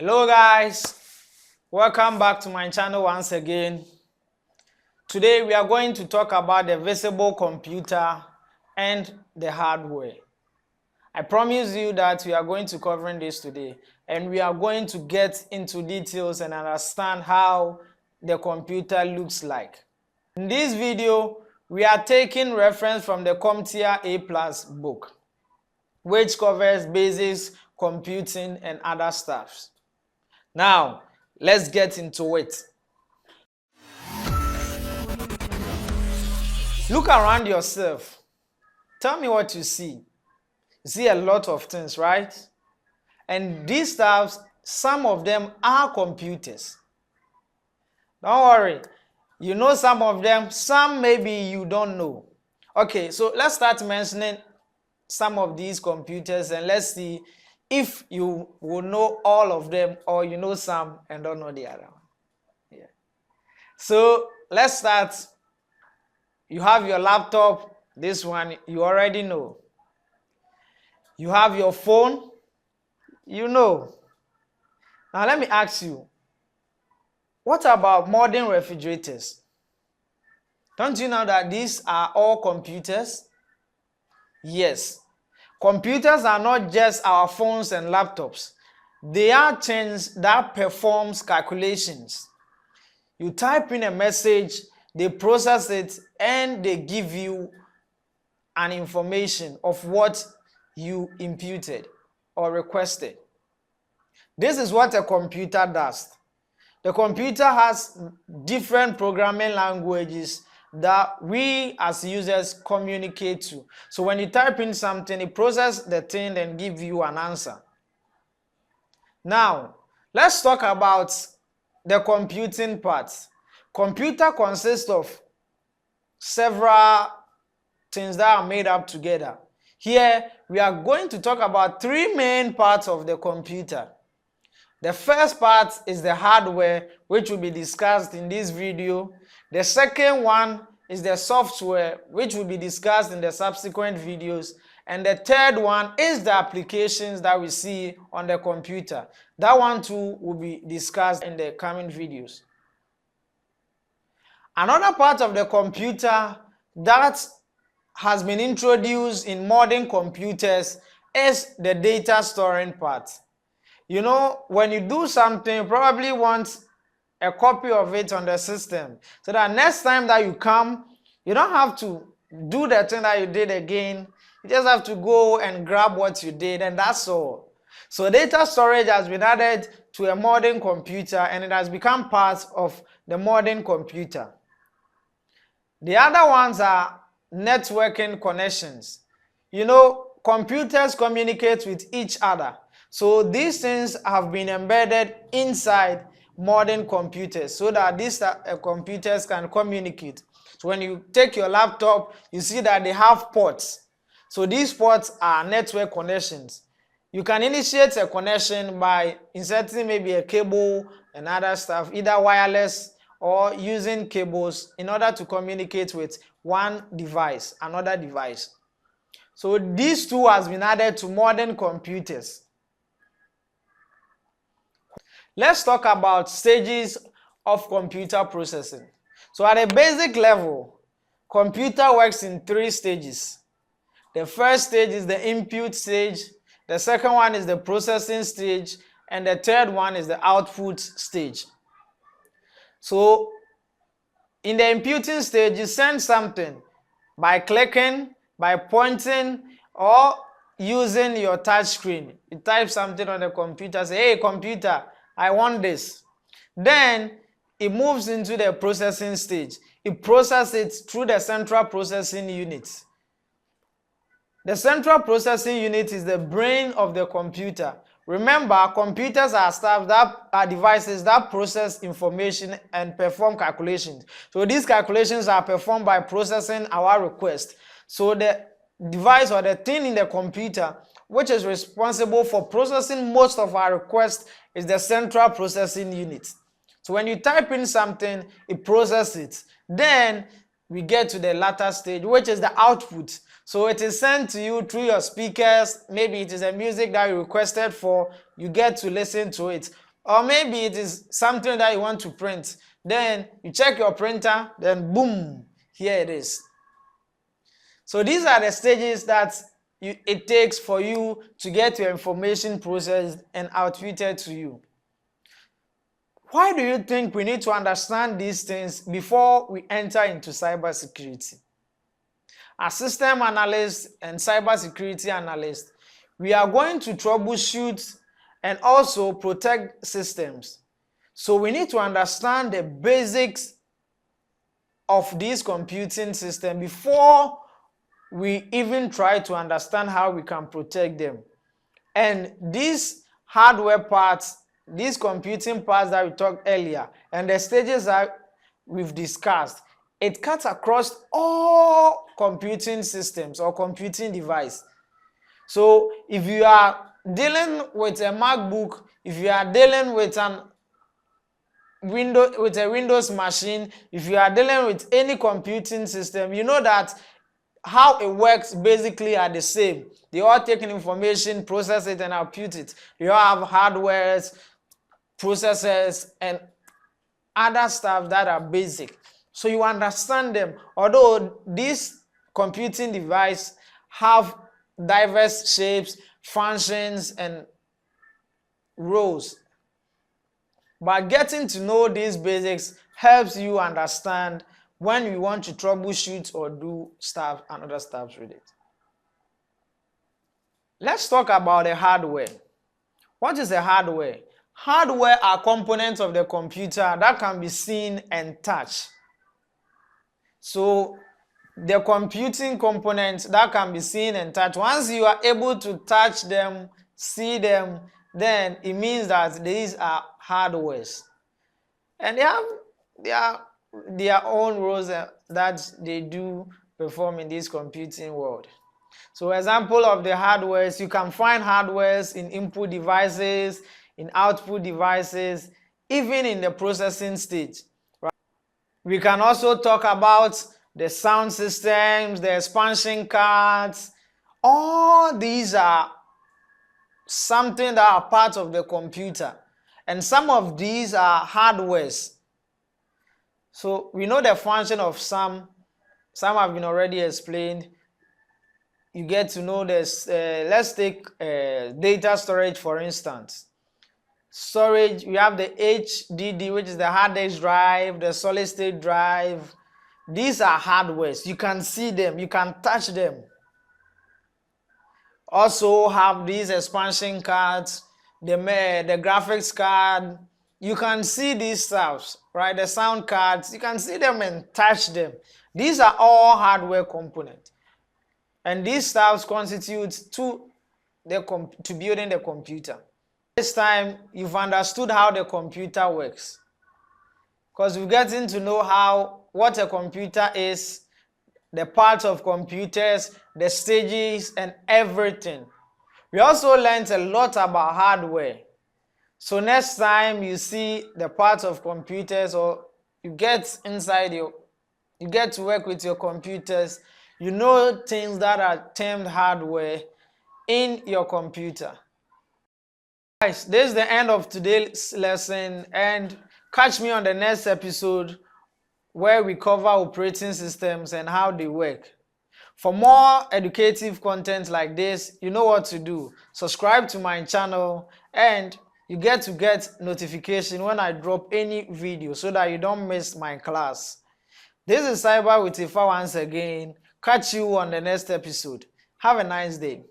Hello guys, welcome back to my channel once again. Today we are going to talk about the visible computer and the hardware. I promise you that we are going to cover this today and we are going to get into details and understand how the computer looks like. In this video, we are taking reference from the CompTIA A+ book, which covers basics, computing and other stuff. Now, let's get into it. Look around yourself. Tell me what you see. You see a lot of things, right? And these stuff, some of them are computers. Don't worry. You know some of them, some maybe you don't know. Okay, so let's start mentioning some of these computers and let's see if you will know all of them or you know some and don't know the other one. Yeah. So let's start. You have your laptop. This one you already know. You have your phone. You know. Now let me ask you, what about modern refrigerators? Don't you know that these are all computers? Yes. Computers are not just our phones and laptops. They are things that performs calculations. You type in a message, they process it, and they give you an information of what you imputed or requested. This is what a computer does. The computer has different programming languages that we as users communicate to. So when you type in something, it processes the thing and give you an answer. Now, let's talk about the computing part. Computer consists of several things that are made up together. Here, we are going to talk about three main parts of the computer. The first part is the hardware, which will be discussed in this video. The second one is the software, which will be discussed in the subsequent videos. And the third one is the applications that we see on the computer. That one too will be discussed in the coming videos. Another part of the computer that has been introduced in modern computers is the data storing part. You know, when you do something, you probably want a copy of it on the system so that next time that you come, you don't have to do the thing that you did again. You just have to go and grab what you did, and that's all. So data storage has been added to a modern computer and it has become part of the modern computer. The other ones are networking connections. You know, computers communicate with each other. So these things have been embedded inside modern computers so that these computers can communicate. So when you take your laptop, you see that they have ports. So these ports are network connections. You can initiate a connection by inserting maybe a cable and other stuff, either wireless or using cables in order to communicate with one device, another device. So these two has been added to modern computers. Let's talk about stages of computer processing. So at a basic level, computer works in three stages. The first stage is the input stage, the second one is the processing stage, and the third one is the output stage. So in the inputting stage, you send something by clicking, by pointing, or using your touch screen. You type something on the computer, say, hey computer, I want this. Then it moves into the processing stage. It processes it through the central processing unit. The central processing unit is the brain of the computer. Remember, computers are stuff that are devices that process information and perform calculations. So these calculations are performed by processing our request. So the device or the thing in the computer which is responsible for processing most of our requests is the central processing unit. So when you type in something, it processes it. Then we get to the latter stage, which is the output. So it is sent to you through your speakers. Maybe it is a music that you requested for. You get to listen to it. Or maybe it is something that you want to print. Then you check your printer, then boom, here it is. So these are the stages that it takes for you to get your information processed and outputted to you. Why do you think we need to understand these things before we enter into cybersecurity? As system analysts and cybersecurity analysts, we are going to troubleshoot and also protect systems. So we need to understand the basics of this computing system before we even try to understand how we can protect them. And these hardware parts, these computing parts that we talked earlier, and the stages that we've discussed, it cuts across all computing systems or computing device. So if you are dealing with a MacBook, if you are dealing with a Windows machine, if you are dealing with any computing system, you know that how it works basically are the same. They all take in information, process it, and output it. You all have hardwares, processors, and other stuff that are basic. So you understand them. Although these computing devices have diverse shapes, functions, and roles. But getting to know these basics helps you understand when you want to troubleshoot or do stuff and other stuff with it. Let's talk about the hardware. What is the hardware? Hardware are components of the computer that can be seen and touched. So the computing components that can be seen and touched, once you are able to touch them, see them, then it means that these are hardwares. And they have their own roles that they do perform in this computing world. So example of the hardwares, you can find hardwares in input devices, in output devices, even in the processing stage. Right? We can also talk about the sound systems, the expansion cards. All these are something that are part of the computer. And some of these are hardwares. So we know the function of some have been already explained. You get to know this. Let's take data storage, for instance. Storage, we have the HDD, which is the hard disk drive, the solid state drive. These are hardwares. You can see them, you can touch them. Also have these expansion cards, the graphics card. You can see these stuff, right? The sound cards, you can see them and touch them. These are all hardware components. And these stuff constitutes to building the computer. This time, you've understood how the computer works. Because we're getting to know what a computer is, the parts of computers, the stages, and everything. We also learned a lot about hardware. So next time you see the parts of computers, or you get inside you get to work with your computers, you know things that are termed hardware in your computer. Guys, this is the end of today's lesson, and catch me on the next episode where we cover operating systems and how they work. For more educative content like this, you know what to do. Subscribe to my channel and you get to get notification when I drop any video so that you don't miss my class. This is Cyber with Effah once again. Catch you on the next episode. Have a nice day.